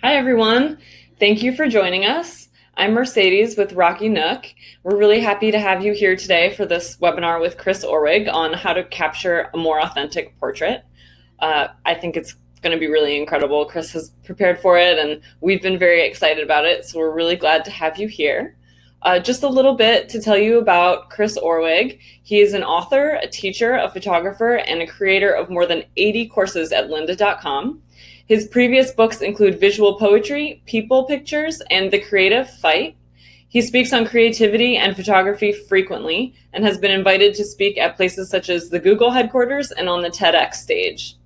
Hi, everyone. Thank you for joining us. I'm Mercedes with Rocky Nook. We're really happy to have you here today for this webinar with Chris Orwig on how to capture a more authentic portrait. I think it's going to be really incredible. Chris has prepared for it, and we've been very excited about it, so we're really glad to have you here. Just a little bit to tell you about Chris Orwig. He is an author, a teacher, a photographer, and a creator of more than 80 courses at lynda.com. His previous books include Visual Poetry, People Pictures, and The Creative Fight. He speaks on creativity and photography frequently and has been invited to speak at places such as the Google headquarters and on the TEDx stage.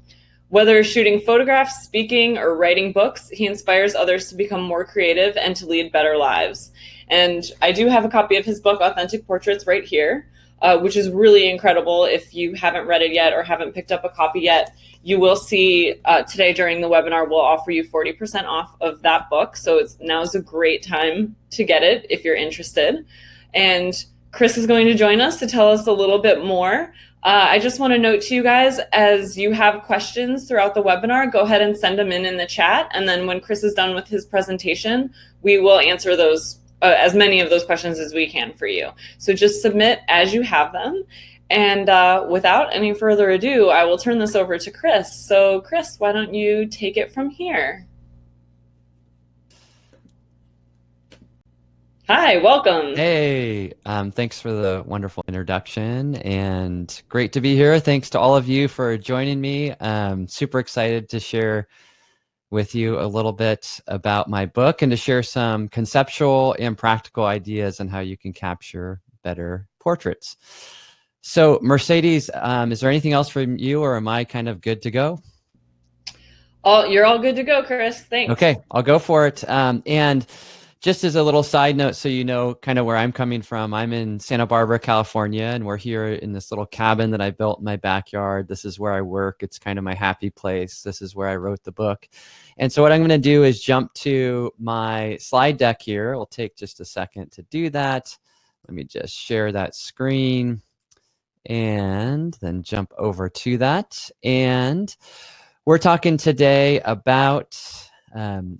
Whether shooting photographs, speaking, or writing books, he inspires others to become more creative and to lead better lives. And I do have a copy of his book, Authentic Portraits, right here, which is really incredible. If you haven't read it yet or haven't picked up a copy yet, you will see today during the webinar, we'll offer you 40% off of that book. So now is a great time to get it if you're interested. And Chris is going to join us to tell us a little bit more. I just want to note to you guys, as you have questions throughout the webinar, go ahead and send them in the chat. And then when Chris is done with his presentation, we will answer those, as many of those questions as we can for you. So just submit as you have them. And without any further ado, I will turn this over to Chris. So Chris, why don't you take it from here? Hi, welcome. Hey, thanks for the wonderful introduction and great to be here. Thanks to all of you for joining me. Super excited to share with you a little bit about my book and to share some conceptual and practical ideas on how you can capture better portraits. So Mercedes, is there anything else from you, or am I kind of good to go? You're all good to go, Chris. Thanks. Okay, I'll go for it. And just as a little side note, so you know kind of where I'm coming from, I'm in Santa Barbara, California, and we're here in this little cabin that I built in my backyard. This is where I work. It's kind of my happy place. This is where I wrote the book. And so what I'm going to do is jump to my slide deck here. It'll take just a second to do that. Let me just share that screen and then jump over to that. And we're talking today about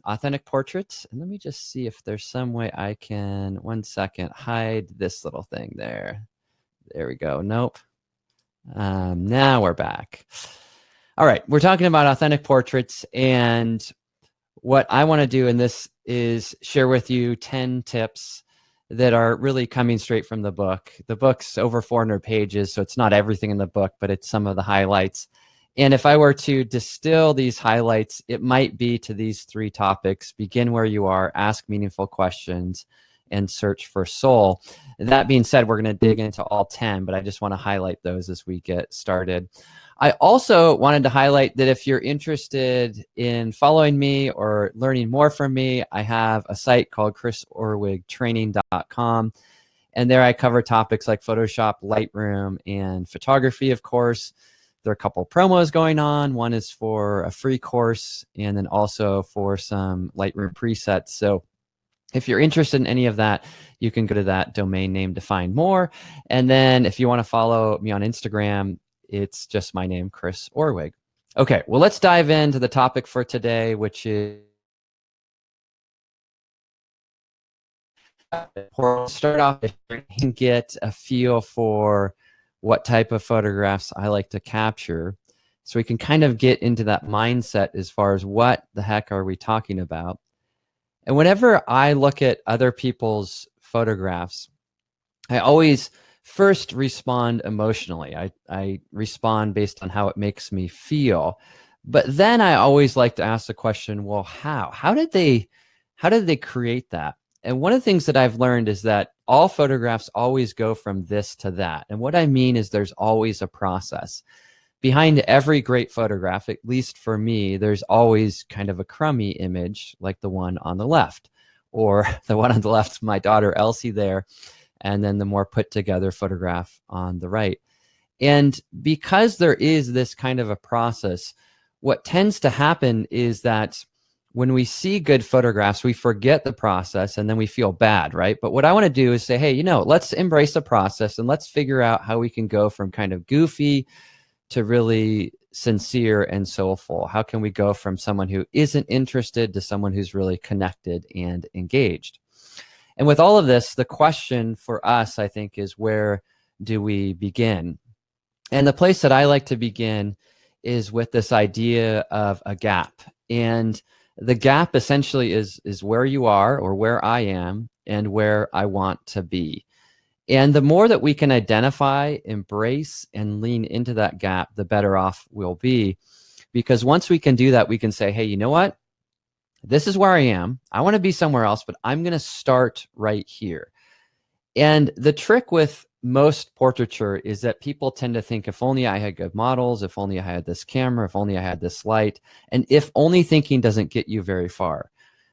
authentic portraits. And let me just see if there's some way I can, 1 second, hide this little thing there. There we go. Nope. Now we're back. All right. We're talking about authentic portraits. And what I want to do in this is share with you 10 tips that are really coming straight from the book. The book's over 400 pages, so it's not everything in the book, but it's some of the highlights. And if I were to distill these highlights, it might be to these 3 topics: begin where you are, ask meaningful questions, and search for soul. That being said, we're going to dig into all 10, but I just want to highlight those as we get started. I also wanted to highlight that if you're interested in following me or learning more from me, I have a site called chrisorwigtraining.com. And there I cover topics like Photoshop, Lightroom, and photography, of course. There are a couple promos going on. One is for a free course and then also for some Lightroom presets. So if you're interested in any of that, you can go to that domain name to find more. And then if you want to follow me on Instagram, it's just my name, Chris Orwig. Okay, well, let's dive into the topic for today, which is start off and get a feel for what type of photographs I like to capture, so we can kind of get into that mindset as far as what the heck are we talking about. And whenever I look at other people's photographs, I always first respond emotionally. I respond based on how it makes me feel. But then I always like to ask the question, well, how did they create that? And one of the things that I've learned is that all photographs always go from this to that. And what I mean is there's always a process. Behind every great photograph, at least for me, there's always kind of a crummy image like the one on the left, or the one on the left, my daughter Elsie there, and then the more put together photograph on the right. And because there is this kind of a process, what tends to happen is that when we see good photographs, we forget the process and then we feel bad, right? But what I want to do is say, hey, let's embrace the process and let's figure out how we can go from kind of goofy to really sincere and soulful? How can we go from someone who isn't interested to someone who's really connected and engaged? And with all of this, the question for us, I think, is where do we begin? And the place that I like to begin is with this idea of a gap. And the gap essentially is where you are, or where I am, and where I want to be. And the more that we can identify, embrace, and lean into that gap, the better off we'll be. Because once we can do that, we can say, hey, you know what? This is where I am. I want to be somewhere else, but I'm going to start right here. And the trick with most portraiture is that people tend to think, if only I had good models, if only I had this camera, if only I had this light, and if only thinking doesn't get you very far.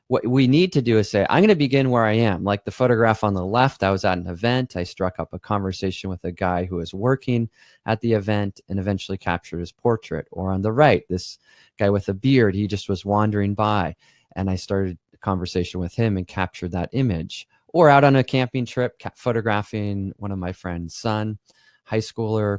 What we need to do is say, I'm going to begin where I am. Like the photograph on the left, I was at an event. I struck up a conversation with a guy who was working at the event and eventually captured his portrait. Or on the right, this guy with a beard, he just was wandering by, and I started a conversation with him and captured that image. Or out on a camping trip, photographing one of my friend's son, high schooler,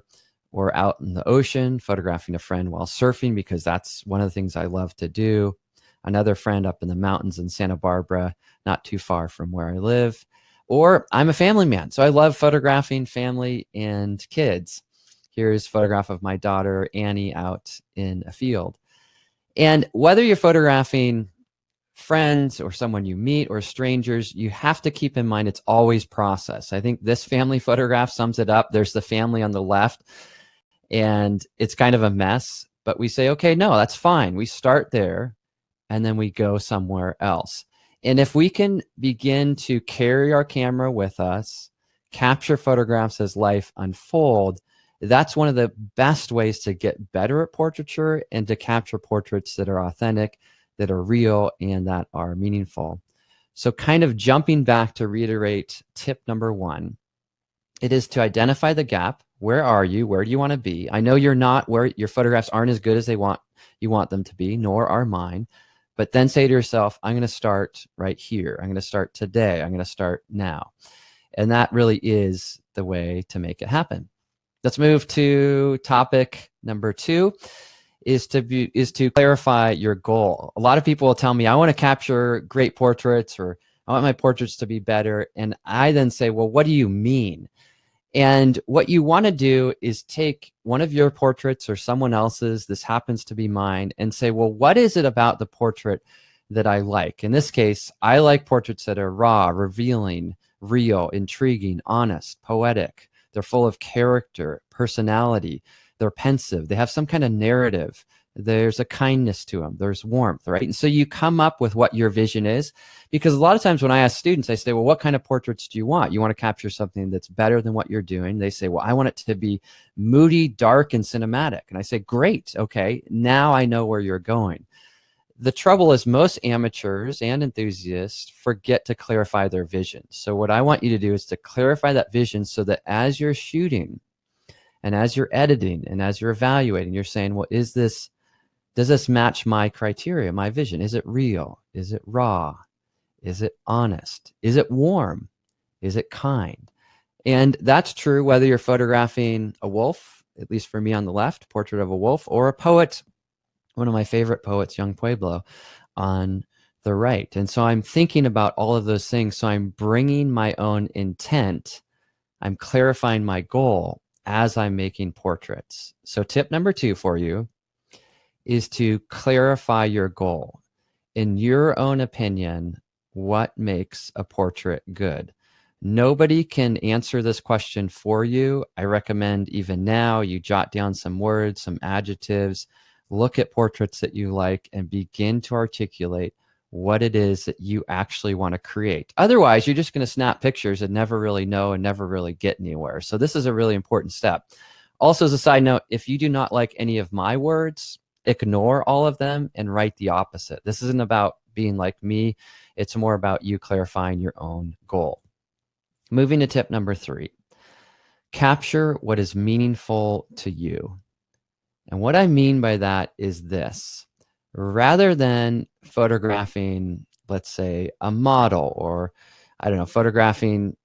or out in the ocean, photographing a friend while surfing, because that's one of the things I love to do. Another friend up in the mountains in Santa Barbara, not too far from where I live. Or I'm a family man, so I love photographing family and kids. Here's a photograph of my daughter, Annie, out in a field. And whether you're photographing friends or someone you meet or strangers, you have to keep in mind it's always process. I think this family photograph sums it up. There's the family on the left, and it's kind of a mess, but we say, okay, no, that's fine. We start there, and then we go somewhere else. And if we can begin to carry our camera with us, capture photographs as life unfold, that's one of the best ways to get better at portraiture and to capture portraits that are authentic, that are real, and that are meaningful. So kind of jumping back to reiterate tip number one, it is to identify the gap. Where are you? Where do you want to be? I know you're not where your photographs aren't as good as you want them to be, nor are mine. But then say to yourself, I'm going to start right here. I'm going to start today. I'm going to start now. And that really is the way to make it happen. Let's move to topic number two, is to clarify your goal. A lot of people will tell me, I want to capture great portraits, or I want my portraits to be better. And I then say, well, what do you mean? And what you want to do is take one of your portraits or someone else's, this happens to be mine, and say, well, what is it about the portrait that I like? In this case, I like portraits that are raw, revealing, real, intriguing, honest, poetic. They're full of character, personality. They're pensive. They have some kind of narrative. There's a kindness to them. There's warmth, right? And so you come up with what your vision is, because a lot of times when I ask students, I say, well, what kind of portraits do you want? You want to capture something that's better than what you're doing. They say, well, I want it to be moody, dark, and cinematic. And I say, great. Okay. Now I know where you're going. The trouble is most amateurs and enthusiasts forget to clarify their vision. So what I want you to do is to clarify that vision so that as you're shooting and as you're editing and as you're evaluating, you're saying, well, does this match my criteria, my vision? Is it real? Is it raw? Is it honest? Is it warm? Is it kind? And that's true whether you're photographing a wolf, at least for me on the left, portrait of a wolf, or a poet, one of my favorite poets, Young Pueblo, on the right. And so I'm thinking about all of those things. So I'm bringing my own intent. I'm clarifying my goal as I'm making portraits. So tip number two for you is to clarify your goal. In your own opinion, what makes a portrait good? Nobody can answer this question for you. I recommend even now you jot down some words, some adjectives, look at portraits that you like, and begin to articulate what it is that you actually want to create. Otherwise, you're just going to snap pictures and never really know and never really get anywhere. So this is a really important step. Also, as a side note, if you do not like any of my words, ignore all of them and write the opposite. This isn't about being like me. It's more about you clarifying your own goal. Moving to tip number three, capture what is meaningful to you. And what I mean by that is this: rather than photographing, let's say, a model, or I don't know, photographing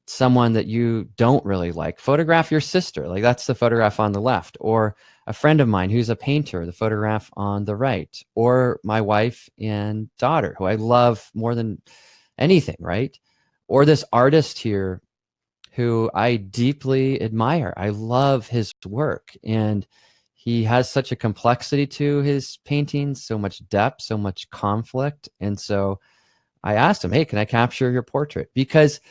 someone that you don't really like, photograph your sister. Like that's the photograph on the left. Or a friend of mine who's a painter, the photograph on the right, or my wife and daughter, who I love more than anything, right? Or this artist here who I deeply admire. I love his work, and he has such a complexity to his paintings, so much depth, so much conflict. And so I asked him, hey, can I capture your portrait? Because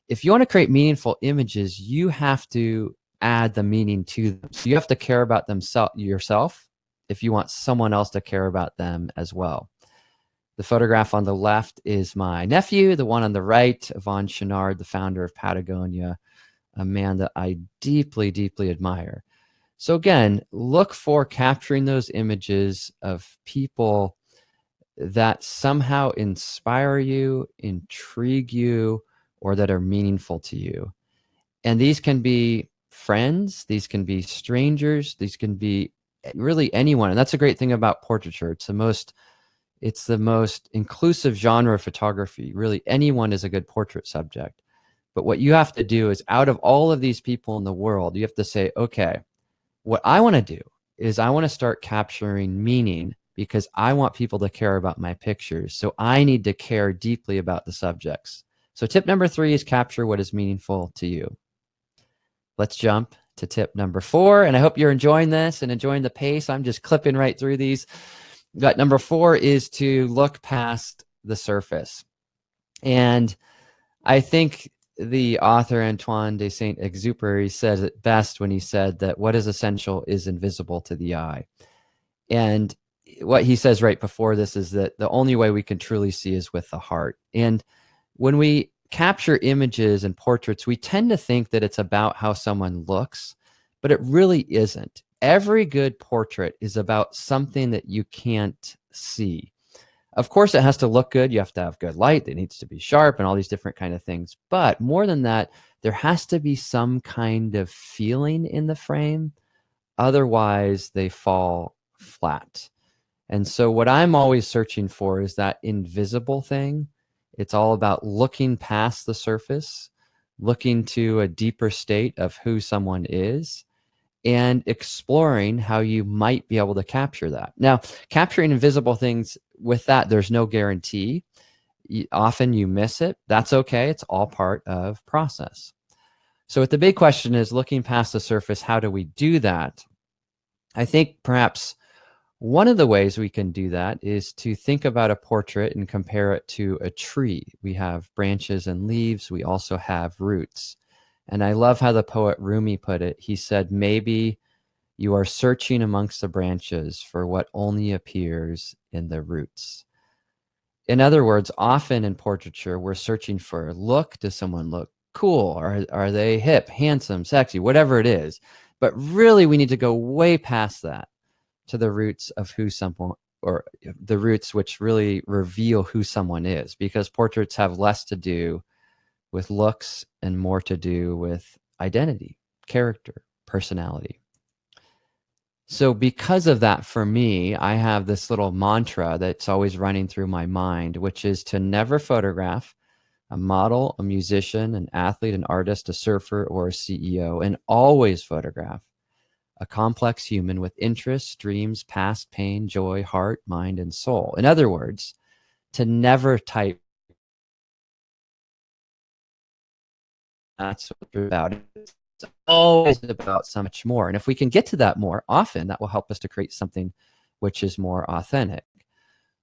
if you want to create meaningful images, you have to add the meaning to them. So you have to care about them yourself if you want someone else to care about them as well. The photograph on the left is my nephew. The one on the right, Yvon Chouinard, the founder of Patagonia, a man that I deeply, deeply admire. So again, look for capturing those images of people that somehow inspire you, intrigue you, or that are meaningful to you. And these can be friends, these can be strangers, these can be really anyone. And that's a great thing about portraiture. It's the most inclusive genre of photography. Really, anyone is a good portrait subject. But what you have to do is, out of all of these people in the world, you have to say, okay, what I want to do is I want to start capturing meaning because I want people to care about my pictures. So I need to care deeply about the subjects. So tip number 3 is capture what is meaningful to you. Let's jump to tip number 4. And I hope you're enjoying this and enjoying the pace. I'm just clipping right through these. But number 4 is to look past the surface. And I think the author Antoine de Saint-Exupéry said it best when he said that what is essential is invisible to the eye. And what he says right before this is that the only way we can truly see is with the heart. And when we capture images and portraits, we tend to think that it's about how someone looks, but it really isn't. Every good portrait is about something that you can't see. Of course, it has to look good. You have to have good light. It needs to be sharp and all these different kind of things. But more than that, there has to be some kind of feeling in the frame. Otherwise, they fall flat. And so what I'm always searching for is that invisible thing. It's all about looking past the surface, looking to a deeper state of who someone is, and exploring how you might be able to capture that. Now, capturing invisible things, with that, there's no guarantee. Often you miss it. That's okay. It's all part of process. So the big question is, looking past the surface, how do we do that? I think perhaps one of the ways we can do that is to think about a portrait and compare it to a tree. We have branches and leaves. We also have roots. And I love how the poet Rumi put it. He said, maybe you are searching amongst the branches for what only appears in the roots. In other words, often in portraiture, we're searching for a look. Does someone look cool? Are they hip, handsome, sexy, whatever it is? But really, we need to go way past that to the roots of who someone, or the roots which really reveal who someone is, because portraits have less to do with looks and more to do with identity, character, personality. So because of that, for me, I have this little mantra that's always running through my mind, which is to never photograph a model, a musician, an athlete, an artist, a surfer, or a CEO, and always photograph a complex human with interests, dreams, past, pain, joy, heart, mind, and soul. In other words, to never type, that's what it's about. It's always about so much more. And if we can get to that more often, that will help us to create something which is more authentic.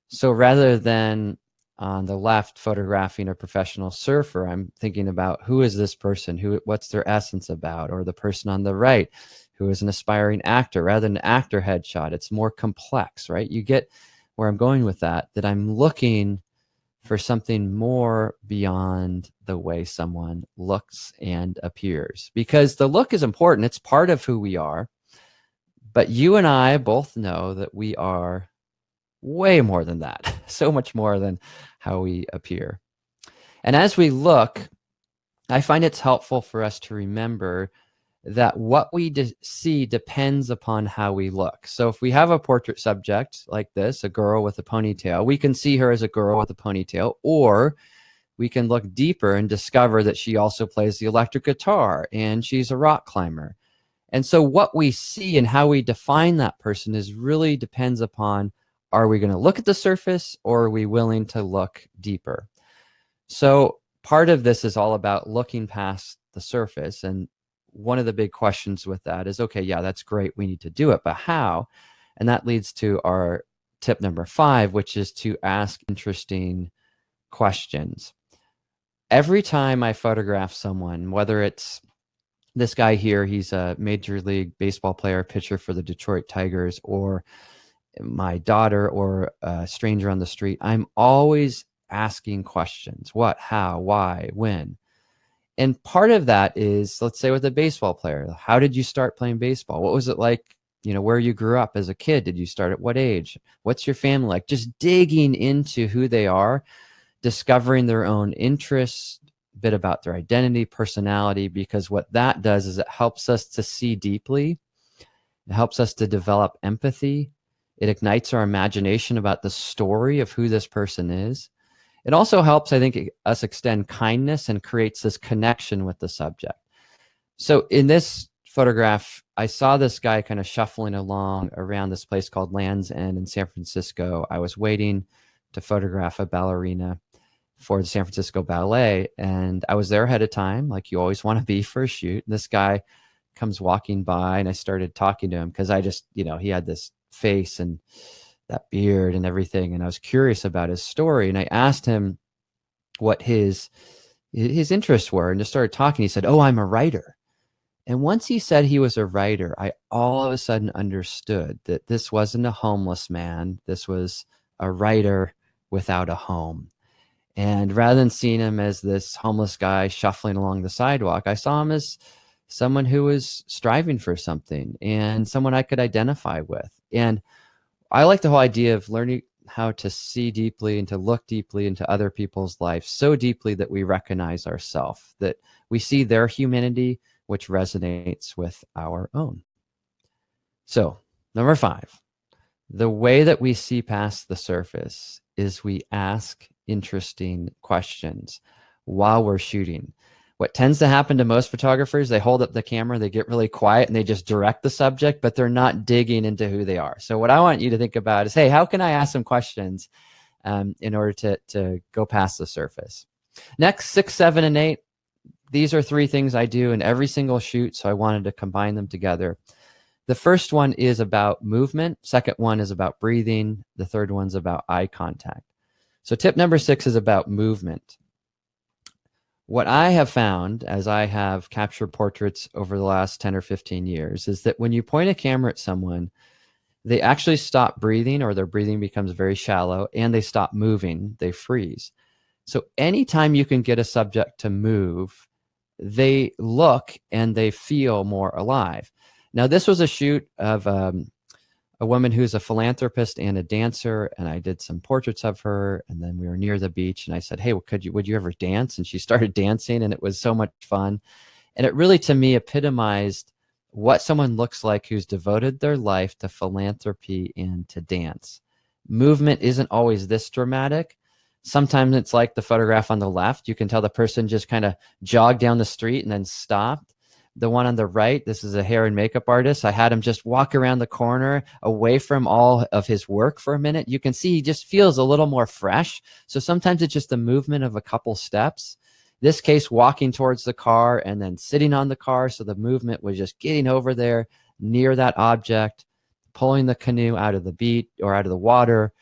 So rather than on the left photographing a professional surfer, I'm thinking about, who is this person? What's their essence about? Or the person on the right, who is an aspiring actor. Rather than an actor headshot, it's more complex, right? You get where I'm going with that I'm looking for something more beyond the way someone looks and appears. Because the look is important. It's part of who we are. But you and I both know that we are way more than that, so much more than how we appear. And as we look, I find it's helpful for us to remember that what we see depends upon how we look. So if we have a portrait subject like this, a girl with a ponytail, we can see her as a girl with a ponytail, or we can look deeper and discover that she also plays the electric guitar and she's a rock climber. And so what we see and how we define that person is really depends upon, are we going to look at the surface or are we willing to look deeper? So part of this is all about looking past the surface. And one of the big questions with that is, okay, yeah, that's great. We need to do it, but how? And that leads to our tip number 5, which is to ask interesting questions. Every time I photograph someone, whether it's this guy here, he's a Major League Baseball player, pitcher for the Detroit Tigers, or my daughter, or a stranger on the street, I'm always asking questions. What, how, why, when? And part of that is, let's say with a baseball player, how did you start playing baseball? What was it like, where you grew up as a kid? Did you start at what age? What's your family like? Just digging into who they are, discovering their own interests, a bit about their identity, personality, because what that does is it helps us to see deeply. It helps us to develop empathy. It ignites our imagination about the story of who this person is. It also helps, I think, us extend kindness and creates this connection with the subject. So in this photograph, I saw this guy kind of shuffling along around this place called Land's End in San Francisco. I was waiting to photograph a ballerina for the San Francisco Ballet, and I was there ahead of time, like you always want to be for a shoot. And this guy comes walking by, and I started talking to him because I just, he had this face and that beard and everything, and I was curious about his story. And I asked him what his interests were, and just started talking. He said, "Oh, I'm a writer." And once he said he was a writer, I all of a sudden understood that this wasn't a homeless man. This was a writer without a home. And rather than seeing him as this homeless guy shuffling along the sidewalk, I saw him as someone who was striving for something and someone I could identify with. And I like the whole idea of learning how to see deeply and to look deeply into other people's lives, so deeply that we recognize ourselves, that we see their humanity, which resonates with our own. So, number 5, the way that we see past the surface is we ask interesting questions while we're shooting. What tends to happen to most photographers, they hold up the camera, they get really quiet, and they just direct the subject, but they're not digging into who they are. So what I want you to think about is, hey, how can I ask some questions in order to go past the surface? Next, 6, 7, and 8. These are 3 things I do in every single shoot, so I wanted to combine them together. The first one is about movement. Second one is about breathing. The third one's about eye contact. So tip number 6 is about movement. What I have found as I have captured portraits over the last 10 or 15 years is that when you point a camera at someone, they actually stop breathing, or their breathing becomes very shallow, and they stop moving, they freeze. So anytime you can get a subject to move, they look and they feel more alive. Now, this was a shoot of a woman who's a philanthropist and a dancer, and I did some portraits of her, and then we were near the beach, and I said, "Hey, would you ever dance?" And she started dancing, and it was so much fun. And it really, to me, epitomized what someone looks like who's devoted their life to philanthropy and to dance. Movement isn't always this dramatic. Sometimes it's like the photograph on the left. You can tell the person just kind of jogged down the street and then stopped. The one on the right, this is a hair and makeup artist. I had him just walk around the corner away from all of his work for a minute. You can see he just feels a little more fresh. So sometimes it's just the movement of a couple steps. This case, walking towards the car and then sitting on the car. So the movement was just getting over there near that object, pulling the canoe out of the beach or out of the water.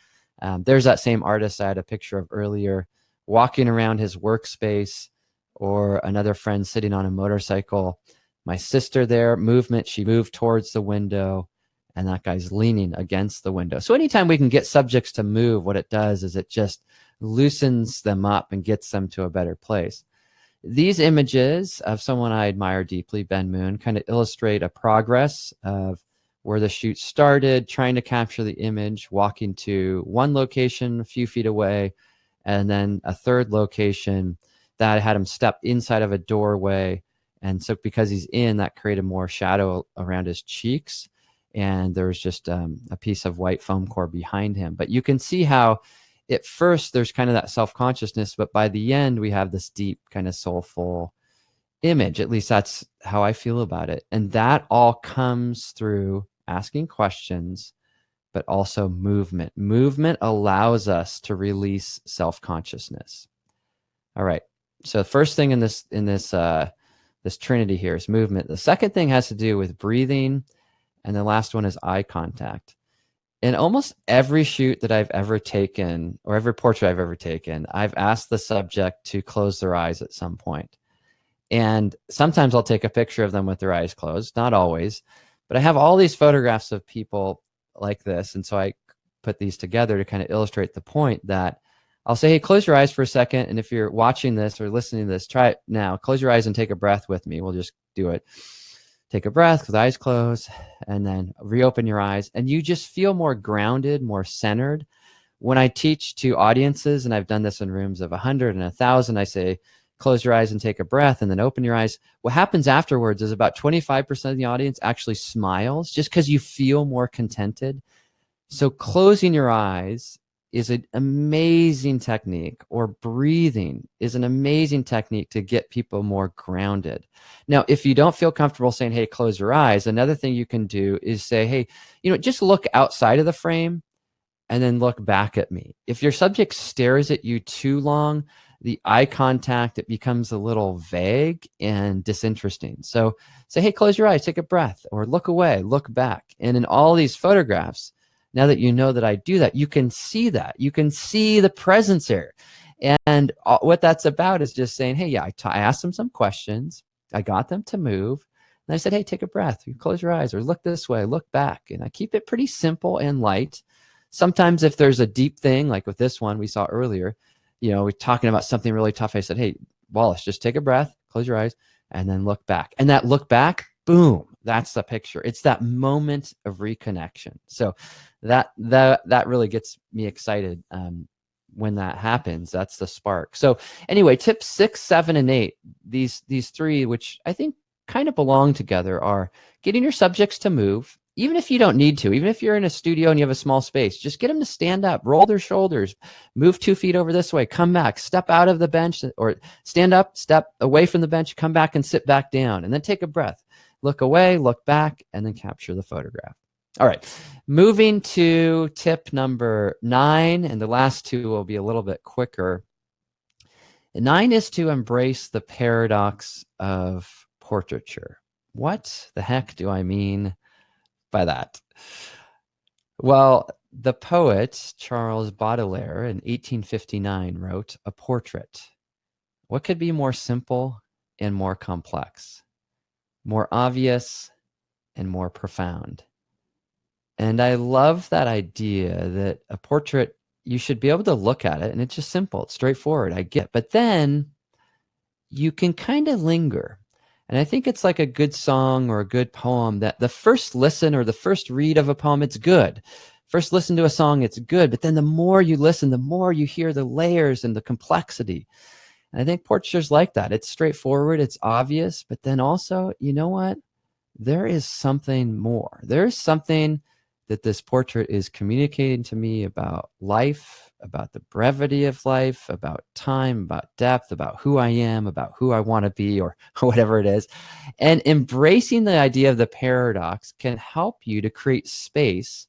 There's that same artist I had a picture of earlier, walking around his workspace, or another friend sitting on a motorcycle. My sister there, movement, she moved towards the window, and that guy's leaning against the window. So anytime we can get subjects to move, what it does is it just loosens them up and gets them to a better place. These images of someone I admire deeply, Ben Moon, kind of illustrate a progress of where the shoot started, trying to capture the image, walking to one location a few feet away, and then a third location that had him step inside of a doorway. And so because he's in, that created more shadow around his cheeks. And there was just a piece of white foam core behind him. But you can see how at first there's kind of that self-consciousness, but by the end we have this deep kind of soulful image. At least that's how I feel about it. And that all comes through asking questions, but also movement. Movement allows us to release self-consciousness. All right. So the first thing in this trinity here is movement. The second thing has to do with breathing, and the last one is eye contact. In almost every shoot that I've ever taken, or every portrait I've ever taken, I've asked the subject to close their eyes at some point. And sometimes I'll take a picture of them with their eyes closed, not always, but I have all these photographs of people like this. And so I put these together to kind of illustrate the point that I'll say, hey, close your eyes for a second. And if you're watching this or listening to this, try it now. Close your eyes and take a breath with me. We'll just do it. Take a breath with eyes closed, and then reopen your eyes. And you just feel more grounded, more centered. When I teach to audiences, and I've done this in rooms of 100 and 1,000, I say, close your eyes and take a breath, and then open your eyes. What happens afterwards is about 25% of the audience actually smiles just because you feel more contented. So closing your eyes is an amazing technique, or breathing is an amazing technique to get people more grounded. Now, if you don't feel comfortable saying, hey, close your eyes, another thing you can do is say, hey, just look outside of the frame and then look back at me. If your subject stares at you too long, the eye contact, it becomes a little vague and disinteresting. So say, hey, close your eyes, take a breath, or look away, look back. And in all these photographs, now that you know that I do that, you can see that. You can see the presence there. And what that's about is just saying, hey, yeah, I asked them some questions. I got them to move. And I said, hey, take a breath. You close your eyes, or look this way, look back. And I keep it pretty simple and light. Sometimes if there's a deep thing, like with this one we saw earlier, we're talking about something really tough. I said, hey, Wallace, just take a breath, close your eyes, and then look back. And that look back, boom, that's the picture. It's that moment of reconnection. So that really gets me excited when that happens. That's the spark. So anyway, tips 6, 7, and 8, these three, which I think kind of belong together, are getting your subjects to move. Even if you don't need to, even if you're in a studio and you have a small space, just get them to stand up, roll their shoulders, move 2 feet over this way, come back, step out of the bench, or stand up, step away from the bench, come back and sit back down, and then take a breath. Look away, look back, and then capture the photograph. All right, moving to tip number 9, and the last 2 will be a little bit quicker. 9 is to embrace the paradox of portraiture. What the heck do I mean by that? Well, the poet Charles Baudelaire in 1859 wrote a portrait. What could be more simple and more complex, more obvious and more profound? And I love that idea that a portrait, you should be able to look at it and it's just simple, it's straightforward, I get. But then you can kind of linger. And I think it's like a good song or a good poem, that the first listen or the first read of a poem, it's good. First listen to a song, it's good. But then the more you listen, the more you hear the layers and the complexity. And I think portraiture's like that. It's straightforward, it's obvious, but then also, you know what? There is something more. There's something that this portrait is communicating to me about life, about the brevity of life, about time, about depth, about who I am, about who I want to be, or whatever it is. And embracing the idea of the paradox can help you to create space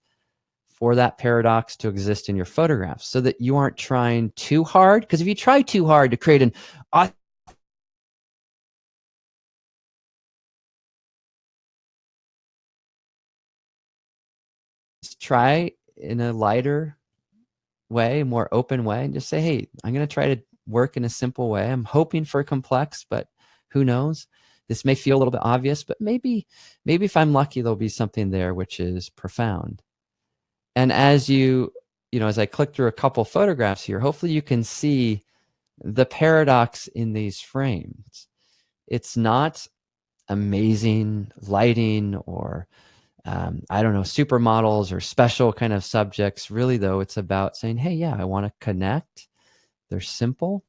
for that paradox to exist in your photographs, so that you aren't trying too hard. Because if you try too hard to create an try in a lighter way, more open way, and just say, hey, I'm going to try to work in a simple way. I'm hoping for complex, but who knows? This may feel a little bit obvious, but maybe if I'm lucky, there'll be something there which is profound. And as as I click through a couple photographs here, hopefully you can see the paradox in these frames. It's not amazing lighting or I don't know, supermodels or special kind of subjects. Really, though, it's about saying, hey, yeah, I want to connect. They're simple.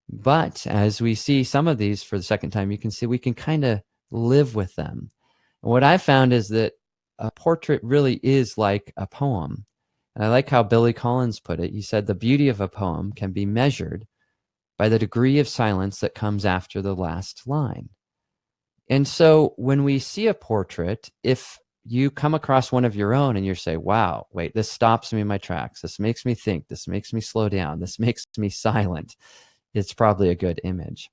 But as we see some of these for the second time, you can see we can kind of live with them. And what I found is that a portrait really is like a poem. And I like how Billy Collins put it. He said, the beauty of a poem can be measured by the degree of silence that comes after the last line. And so when we see a portrait, if you come across one of your own and you say, wow, wait, this stops me in my tracks. This makes me think. This makes me slow down. This makes me silent. It's probably a good image.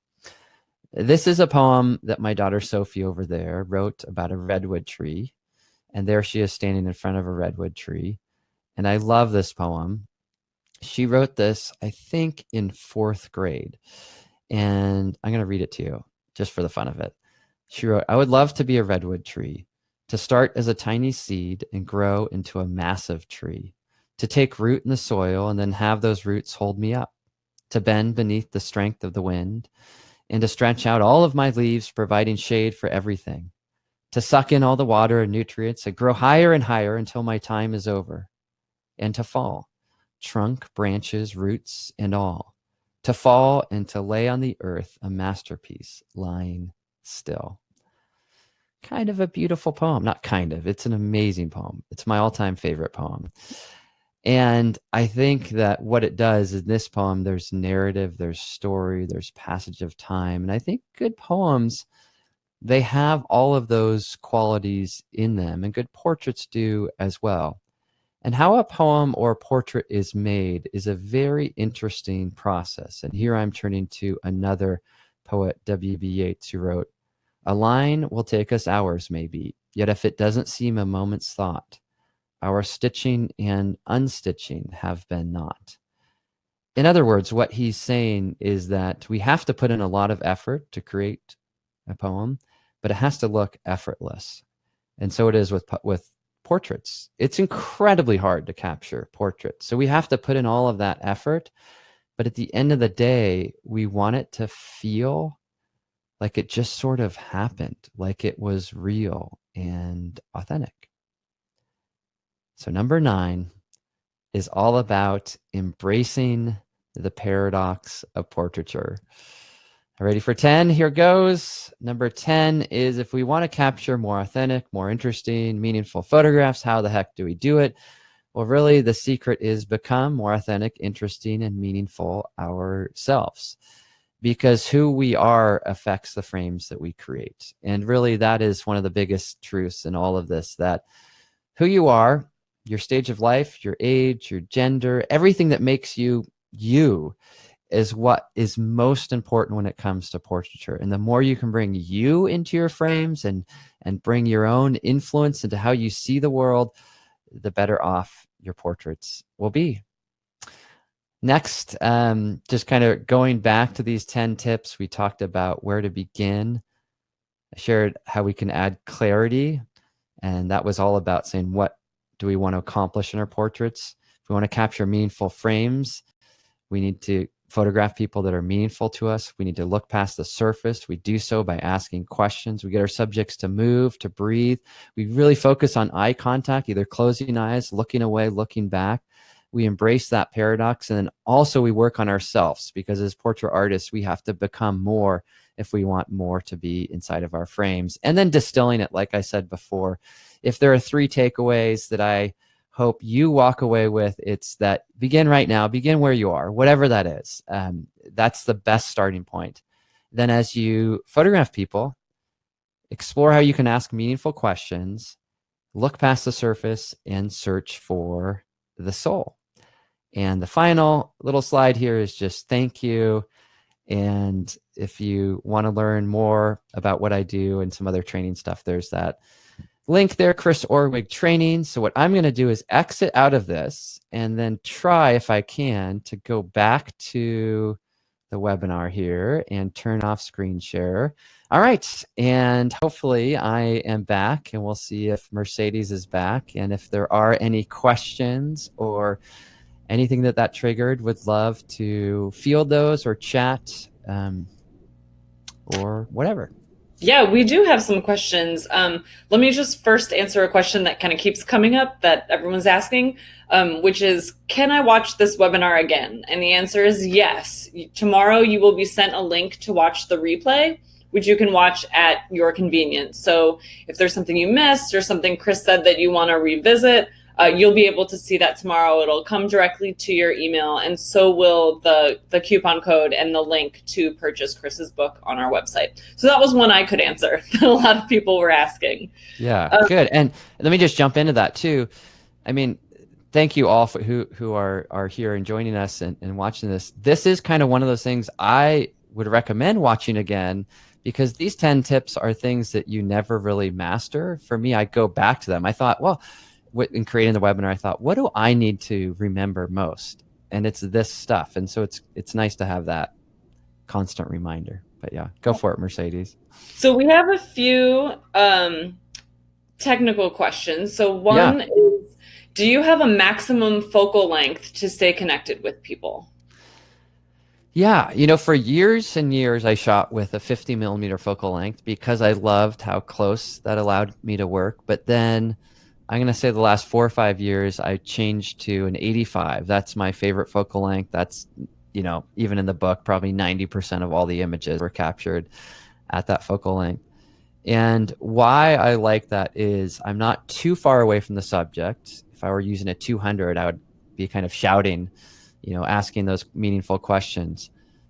This is a poem that my daughter Sophie over there wrote about a redwood tree. And there she is standing in front of a redwood tree. And I love this poem. She wrote this, I think, in 4th grade. And I'm going to read it to you just for the fun of it. She wrote, I would love to be a redwood tree, to start as a tiny seed and grow into a massive tree, to take root in the soil and then have those roots hold me up, to bend beneath the strength of the wind, and to stretch out all of my leaves, providing shade for everything, to suck in all the water and nutrients and grow higher and higher until my time is over, and to fall, trunk, branches, roots, and all, to fall and to lay on the earth a masterpiece lying still. Kind of a beautiful poem. Not kind of, it's an amazing poem. It's my all-time favorite poem. And I think that what it does in this poem, there's narrative, there's story, there's passage of time. And I think good poems, they have all of those qualities in them, and good portraits do as well. And how a poem or a portrait is made is a very interesting process. And here I'm turning to another poet, W.B. Yeats, who wrote, a line will take us hours maybe, yet if it doesn't seem a moment's thought, our stitching and unstitching have been naught. In other words, what he's saying is that we have to put in a lot of effort to create a poem, but it has to look effortless. And so it is with portraits. It's incredibly hard to capture portraits. So we have to put in all of that effort, but at the end of the day, we want it to feel like it just sort of happened, like it was real and authentic. So number 9 is all about embracing the paradox of portraiture. Ready for 10? Here goes. Number 10 is, if we want to capture more authentic, more interesting, meaningful photographs, how the heck do we do it? Well, really, the secret is become more authentic, interesting, and meaningful ourselves. Because who we are affects the frames that we create. And really, that is one of the biggest truths in all of this, that who you are, your stage of life, your age, your gender, everything that makes you you is what is most important when it comes to portraiture. And the more you can bring you into your frames and bring your own influence into how you see the world, the better off your portraits will be. Next, just kind of going back to these 10 tips, we talked about where to begin. I shared how we can add clarity, and that was all about saying, what do we want to accomplish in our portraits? If we want to capture meaningful frames, we need to photograph people that are meaningful to us. We need to look past the surface. We do so by asking questions. We get our subjects to move, to breathe. We really focus on eye contact, either closing eyes, looking away, looking back. We embrace that paradox. And then also we work on ourselves, because as portrait artists, we have to become more if we want more to be inside of our frames. And then distilling it, like I said before, if there are 3 takeaways that I hope you walk away with, it's that begin right now, begin where you are, whatever that is. That's the best starting point. Then as you photograph people, explore how you can ask meaningful questions, look past the surface, and search for the soul. And the final little slide here is just thank you. And if you want to learn more about what I do and some other training stuff, there's that link there, Chris Orwig Training. So what I'm going to do is exit out of this and then try, if I can, to go back to the webinar here and turn off screen share. All right. And hopefully I am back, and we'll see if Mercedes is back. And if there are any questions or anything that triggered, would love to field those or chat or whatever. Yeah, we do have some questions. Let me just first answer a question that kind of keeps coming up that everyone's asking, which is, can I watch this webinar again? And the answer is yes. Tomorrow you will be sent a link to watch the replay, which you can watch at your convenience. So if there's something you missed or something Chris said that you want to revisit, you'll be able to see that tomorrow. It'll come directly to your email, and so will the coupon code and the link to purchase Chris's book on our website. So that was one I could answer that a lot of people were asking. Yeah, good. And let me just jump into that too. I mean, thank you all for who are here and joining us and watching this. This is kind of one of those things I would recommend watching again, because these 10 tips are things that you never really master. For me, I go back to them. I thought, well, in creating the webinar, I thought, what do I need to remember most? And it's this stuff. And so it's nice to have that constant reminder. But yeah, go for it, Mercedes. So we have a few technical questions. So one is, do you have a maximum focal length to stay connected with people? Yeah, you know, for years and years, I shot with a 50 millimeter focal length because I loved how close that allowed me to work. But then I'm going to say the last 4 or 5 years, I changed to an 85. That's my favorite focal length. That's, you know, even in the book, probably 90% of all the images were captured at that focal length. And why I like that is I'm not too far away from the subject. If I were using a 200, I would be kind of shouting, you know, asking those meaningful questions,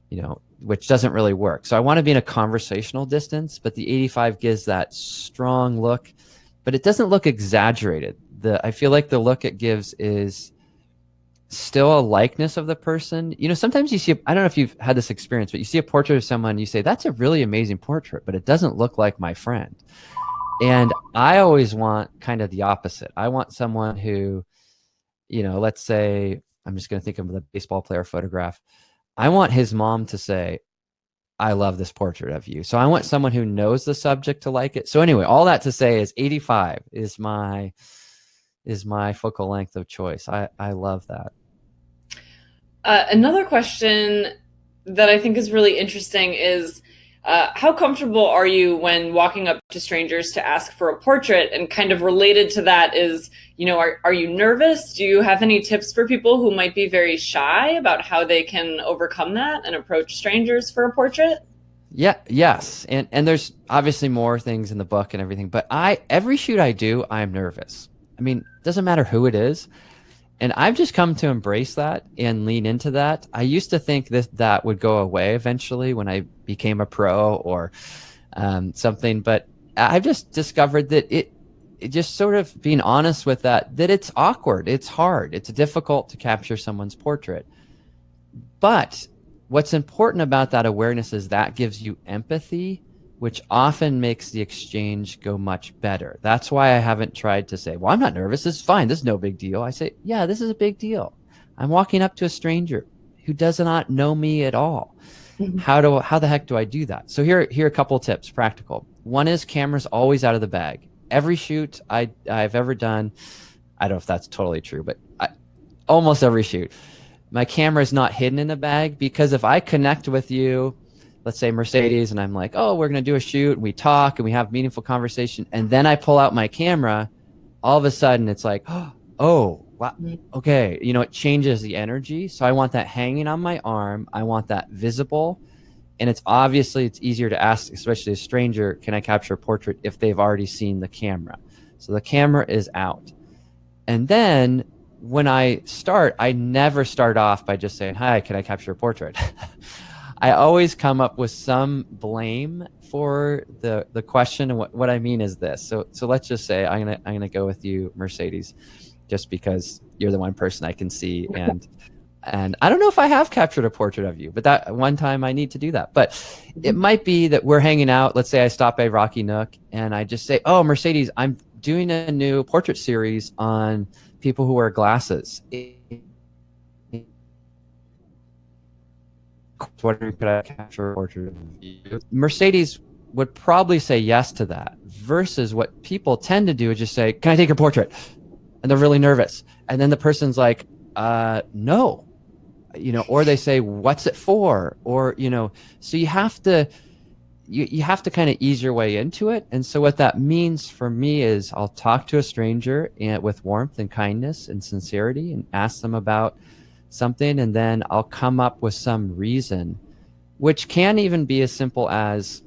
you know, which doesn't really work. So I want to be in a conversational distance, but the 85 gives that strong look, but it doesn't look exaggerated. I feel like the look it gives is still a likeness of the person. You know, sometimes you see, I don't know if you've had this experience, but you see a portrait of someone, you say, that's a really amazing portrait, but it doesn't look like my friend. And I always want kind of the opposite. I want someone who, you know, let's say, I'm just going to think of the baseball player photograph. I want his mom to say, I love this portrait of you. So I want someone who knows the subject to like it. So anyway, all that to say is 85 is my focal length of choice. I love that. Another question that I think is really interesting is, how comfortable are you when walking up to strangers to ask for a portrait? And kind of related to that is, you know, are you nervous? Do you have any tips for people who might be very shy about how they can overcome that and approach strangers for a portrait? Yeah, yes. And there's obviously more things in the book and everything, but every shoot I do, I'm nervous. I mean, it doesn't matter who it is. And I've just come to embrace that and lean into that. I used to think that would go away eventually when I became a pro or something, but I've just discovered that it just sort of being honest with that it's awkward, it's hard, it's difficult to capture someone's portrait. But what's important about that awareness is that gives you empathy, which often makes the exchange go much better. That's why I haven't tried to say, well, I'm not nervous, this is fine, this is no big deal. I say, yeah, this is a big deal. I'm walking up to a stranger who does not know me at all. Mm-hmm. How the heck do I do that? So here are a couple of tips, practical. One is cameras always out of the bag. Every shoot I've ever done, I don't know if that's totally true, but almost every shoot, my camera is not hidden in the bag, because if I connect with you, let's say Mercedes, and I'm like, oh, we're going to do a shoot, and we talk and we have meaningful conversation, and then I pull out my camera, all of a sudden it's like, oh, wow, okay, you know, it changes the energy. So I want that hanging on my arm. I want that visible. And it's easier to ask, especially a stranger, can I capture a portrait, if they've already seen the camera. So the camera is out. And then when I start, I never start off by just saying, hi, can I capture a portrait? I always come up with some blame for the question. And what I mean is this. So let's just say I'm gonna go with you, Mercedes, just because you're the one person I can see. And I don't know if I have captured a portrait of you, but that one time I need to do that. But it might be that we're hanging out. Let's say I stop by Rocky Nook and I just say, oh, Mercedes, I'm doing a new portrait series on people who wear glasses. Wondering, could I capture a portrait of you? Mercedes would probably say yes to that, versus what people tend to do is just say, can I take your portrait? And they're really nervous. And then the person's like, no, you know, or they say, what's it for? Or, you know, so you have to kind of ease your way into it. And so what that means for me is I'll talk to a stranger with warmth and kindness and sincerity and ask them about something, and then I'll come up with some reason, which can even be as simple as,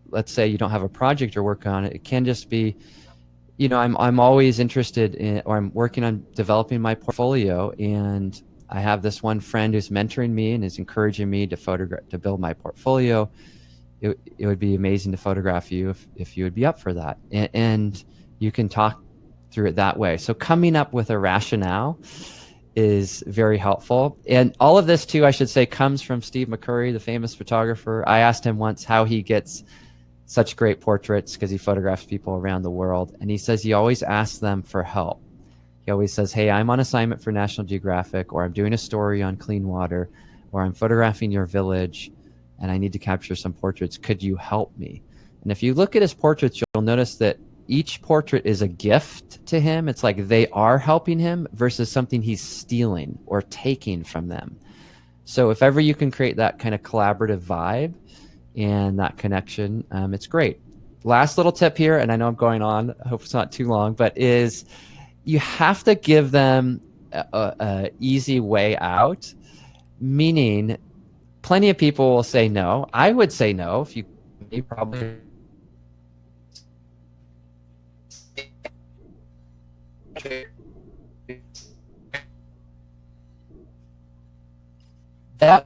let's say you don't have a project you're working on. It can just be, I'm always interested in, or I'm working on developing my portfolio, and I have this one friend who's mentoring me and is encouraging me to photograph, to build my portfolio. It would be amazing to photograph you if you would be up for that. And you can talk through it that way. So coming up with a rationale is very helpful. And all of this too, I should say, comes from Steve McCurry, the famous photographer. I asked him once how he gets such great portraits because he photographs people around the world. And he says he always asks them for help. He always says, hey, I'm on assignment for National Geographic, or I'm doing a story on clean water, or I'm photographing your village and I need to capture some portraits. Could you help me? And if you look at his portraits, you'll notice that each portrait is a gift to him. It's like they are helping him versus something he's stealing or taking from them. So if ever you can create that kind of collaborative vibe and that connection, it's great. Last little tip here, and I know I'm going on, I hope it's not too long, but is you have to give them a easy way out, meaning plenty of people will say no. I would say no if you probably that's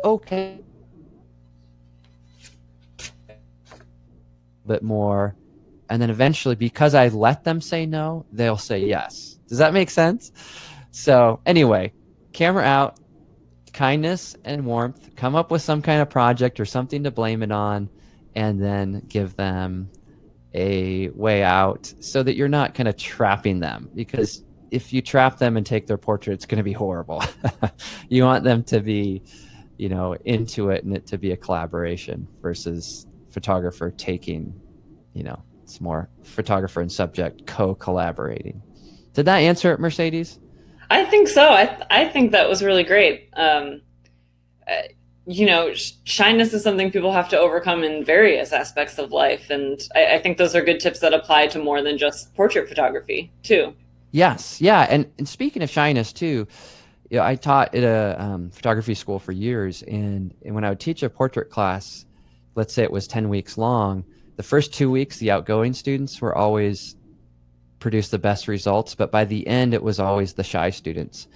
okay. A bit more, and then eventually, because I let them say no, they'll say yes. Does that make sense? So anyway, camera out, kindness and warmth, come up with some kind of project or something to blame it on, and then give them a way out so that you're not kind of trapping them, because if you trap them and take their portrait, it's going to be horrible. You want them to be, into it, and it to be a collaboration versus photographer taking, it's more photographer and subject co-collaborating. Did that answer it, Mercedes? I think so. I think that was really great. Uh, shyness is something people have to overcome in various aspects of life, and I think those are good tips that apply to more than just portrait photography, too. Yes, yeah, and speaking of shyness too, I taught at a photography school for years, and when I would teach a portrait class, let's say it was 10 weeks long, the first 2 weeks, the outgoing students were always produce the best results, but by the end, it was always the shy students,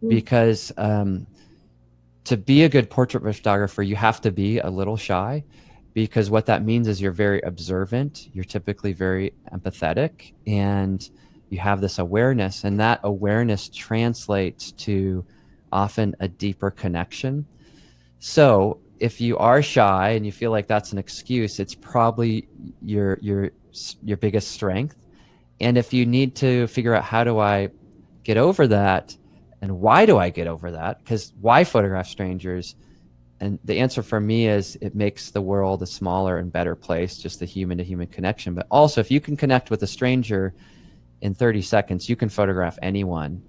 because to be a good portrait photographer, you have to be a little shy, because what that means is you're very observant, you're typically very empathetic, and you have this awareness, and that awareness translates to often a deeper connection. So if you are shy and you feel like that's an excuse, it's probably your biggest strength. And if you need to figure out, how do I get over that, and why do I get over that? Because why photograph strangers? And the answer for me is it makes the world a smaller and better place, just the human to human connection. But also, if you can connect with a stranger in 30 seconds, you can photograph anyone.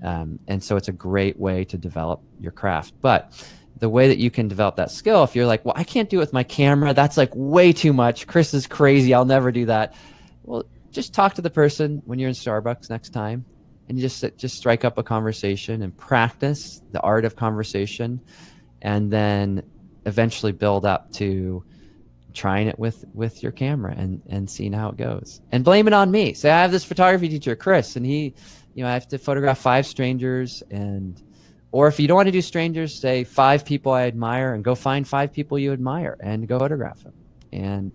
And so it's a great way to develop your craft. But the way that you can develop that skill, if you're like, well, I can't do it with my camera, that's like way too much. Chris is crazy, I'll never do that. Well, just talk to the person when you're in Starbucks next time, and you just strike up a conversation and practice the art of conversation, and then eventually build up to trying it with your camera and seeing how it goes, and blame it on me. Say, I have this photography teacher, Chris, and he, I have to photograph 5 strangers, or if you don't want to do strangers, say 5 people I admire, and go find 5 people you admire and go photograph them. And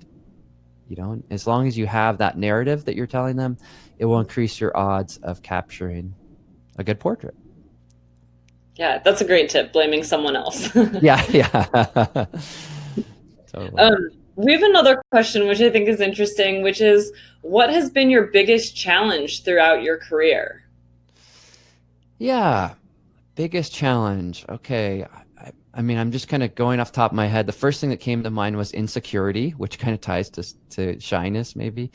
as long as you have that narrative that you're telling them, it will increase your odds of capturing a good portrait. Yeah, that's a great tip, blaming someone else. Yeah. Totally. We have another question, which I think is interesting, which is, what has been your biggest challenge throughout your career? Yeah, biggest challenge. Okay. I mean, I'm just kind of going off the top of my head. The first thing that came to mind was insecurity, which kind of ties to shyness, maybe.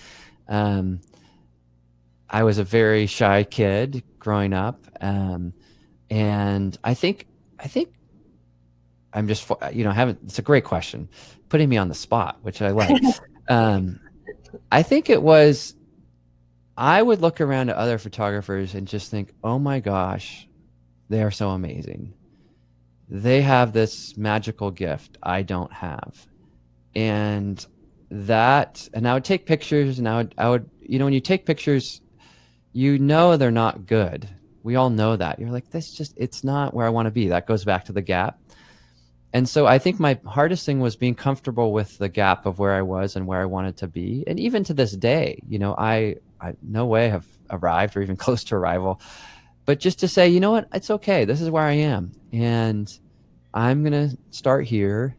I was a very shy kid growing up, and I think I'm just, haven't. It's a great question, putting me on the spot, which I like. I think it was, I would look around at other photographers and just think, oh my gosh, they are so amazing. They have this magical gift I don't have. And and I would take pictures, and I would, when you take pictures, they're not good. We all know that. You're like, it's not where I want to be. That goes back to the gap. And so I think my hardest thing was being comfortable with the gap of where I was and where I wanted to be. And even to this day, I no way have arrived or even close to arrival, but just to say, you know what, it's okay. This is where I am. And I'm going to start here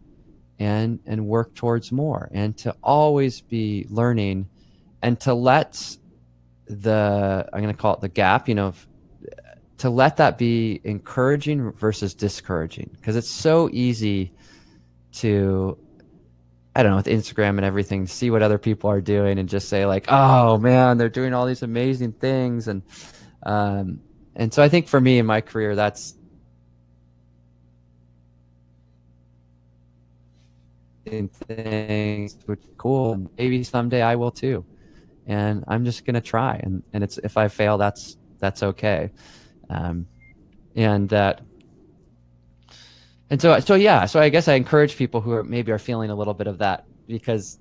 and work towards more, and to always be learning, and to let I'm going to call it the gap, to let that be encouraging versus discouraging. Because it's so easy to, I don't know, with Instagram and everything, see what other people are doing and just say like, oh man, they're doing all these amazing things. And so I think for me in my career, that's things which are cool. And maybe someday I will too. And I'm just going to try. And it's, if I fail, that's okay. And so I guess I encourage people who are feeling a little bit of that, because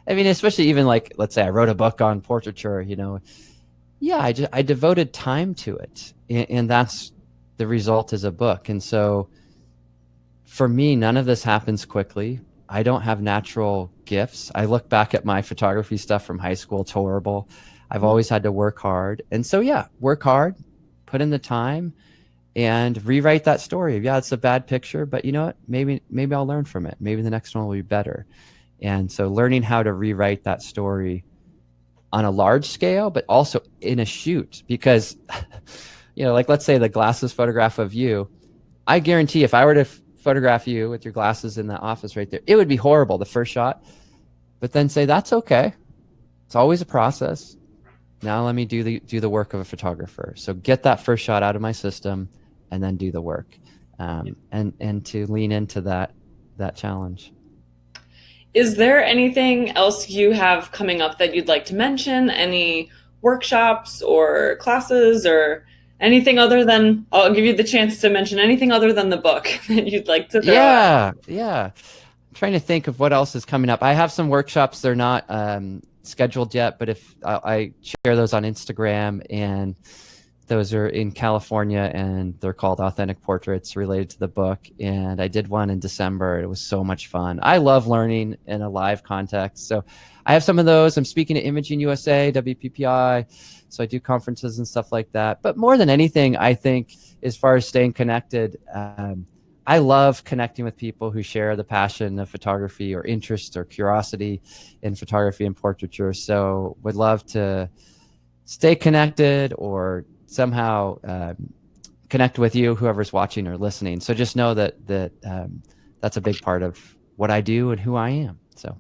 I mean, especially even like, let's say I wrote a book on portraiture, I devoted time to it, and that's the result is a book. And so for me, none of this happens quickly. I don't have natural gifts. I look back at my photography stuff from high school, it's horrible. I've always had to work hard. And so, work hard, put in the time, and rewrite that story. Yeah, it's a bad picture, but you know what? Maybe I'll learn from it. Maybe the next one will be better. And so learning how to rewrite that story on a large scale, but also in a shoot, because, like let's say the glasses photograph of you, I guarantee if I were to photograph you with your glasses in the office right there, it would be horrible the first shot, but then say, that's okay. It's always a process. Now let me do the work of a photographer. So get that first shot out of my system and then do the work, and to lean into that challenge. Is there anything else you have coming up that you'd like to mention? Any workshops or classes or anything other than, I'll give you the chance to mention anything other than the book that you'd like to throw out? Yeah. I'm trying to think of what else is coming up. I have some workshops. They're not scheduled yet, but if I share those on Instagram, and those are in California, and they're called Authentic Portraits, related to the book. And I did one in December. It was so much fun. I love learning in a live context. So I have some of those. I'm speaking at Imaging USA, WPPI. So I do conferences and stuff like that. But more than anything, I think as far as staying connected, I love connecting with people who share the passion of photography, or interest or curiosity in photography and portraiture. So would love to stay connected, or somehow connect with you, whoever's watching or listening. So just know that that's a big part of what I do and who I am. So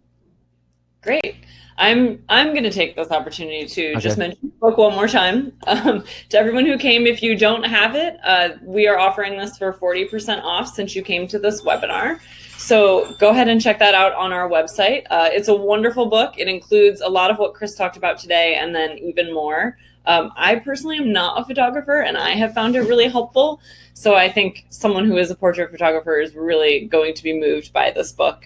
great. I'm going to take this opportunity to just mention the book one more time. To everyone who came, if you don't have it, we are offering this for 40% off since you came to this webinar. So go ahead and check that out on our website. It's a wonderful book. It includes a lot of what Chris talked about today, and then even more. I personally am not a photographer, and I have found it really helpful. So I think someone who is a portrait photographer is really going to be moved by this book.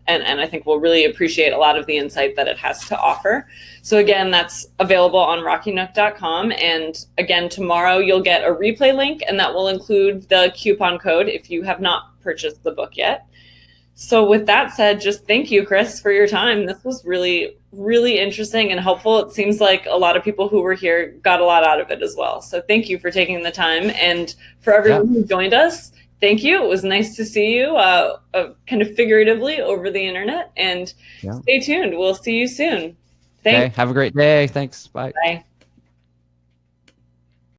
And I think will really appreciate a lot of the insight that it has to offer. So again, that's available on rockynook.com. And again, tomorrow you'll get a replay link, and that will include the coupon code if you have not purchased the book yet. So with that said, just thank you, Chris, for your time. This was really, really interesting and helpful. It seems like a lot of people who were here got a lot out of it as well. So thank you for taking the time. And for everyone who joined us, thank you. It was nice to see you kind of figuratively over the internet. And stay tuned. We'll see you soon. Thanks. Okay. Have a great day. Thanks. Bye. Bye.